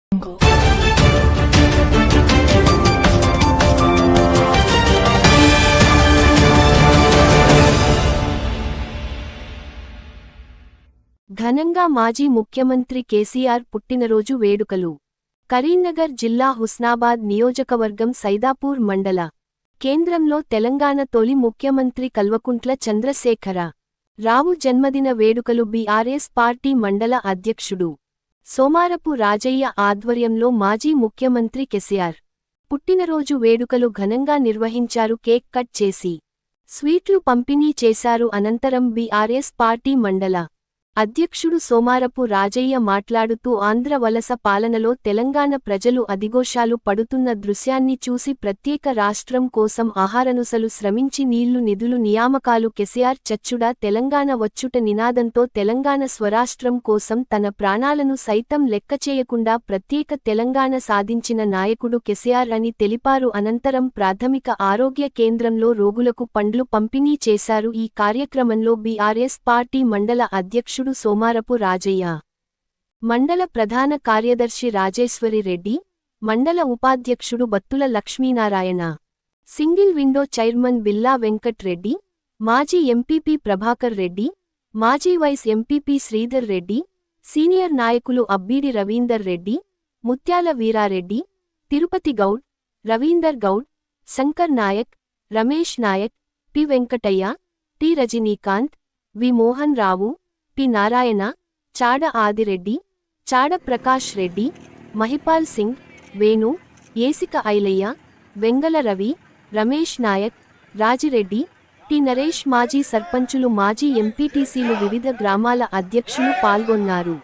ఘనంగా మాజీ ముఖ్యమంత్రి కేసీఆర్ పుట్టినరోజు వేడుకలు. కరీంనగర్ జిల్లా హుస్నాబాద్ నియోజకవర్గం సైదాపూర్ మండల కేంద్రంలో తెలంగాణ తొలి ముఖ్యమంత్రి కల్వకుంట్ల చంద్రశేఖర రావు జన్మదిన వేడుకలు బీఆర్ఎస్ పార్టీ మండల అధ్యక్షుడు సోమారపు రాజయ్య ఆధ్వర్యంలో మాజీ ముఖ్యమంత్రి కేసీఆర్ పుట్టినరోజు వేడుకలు ఘనంగా నిర్వహించారు. కేక్ కట్ చేసి స్వీట్లు పంపిణీ చేశారు. అనంతరం బీఆర్ఎస్ పార్టీ మండల అధ్యక్షుడు సోమారపు రాజయ్య మాట్లాడుతూ ఆంధ్ర వలస పాలనలో తెలంగాణ ప్రజలు అదిగోషాలు పడుతున్న దృశ్యాన్ని చూసి ప్రత్యేక రాష్ట్రం కోసం ఆహారనుసలు శ్రమించి నీళ్లు నిధులు నియామకాలు కేసీఆర్ చచ్చుడా తెలంగాణ వచ్చుట నినాదంతో తెలంగాణ స్వరాష్ట్రం కోసం తన ప్రాణాలను సైతం లెక్కచేయకుండా ప్రత్యేక తెలంగాణ సాధించిన నాయకుడు కేసీఆర్ అని తెలిపారు. అనంతరం ప్రాథమిక ఆరోగ్య కేంద్రంలో రోగులకు పండ్లు పంపిణీ చేశారు. ఈ కార్యక్రమంలో బీఆర్ఎస్ పార్టీ మండల అధ్యక్షుడు సోమారపు రాజయ్య, మండల ప్రధాన కార్యదర్శి రాజేశ్వరి రెడ్డి, మండల ఉపాధ్యక్షుడు Battula Lakshminarayana, single window chairman Billa Venkat Reddy, మాజీ ఎంపీపీ ప్రభాకర్ రెడ్డి, మాజీ vice MPP Sridhar Reddy, senior నాయకులు Abbidi Ravinder Reddy, Muthyala Veerareddy, Tirupati Goud, Ravinder Goud, Shankar Naik, Ramesh Naik, P Venkataiah, T Rajinikanth, V Mohan Rao, P Narayana, Chada Adireddy, Chada Prakash Reddy, Mahipal Singh, Venu, Esika Ailaiah, Vengala Ravi, Ramesh Naik, Rajireddy, T Naresh, మాజీ సర్పంచులు, మాజీ ఎంపీటీసీలు, వివిధ గ్రామాల అధ్యక్షులు పాల్గొన్నారు.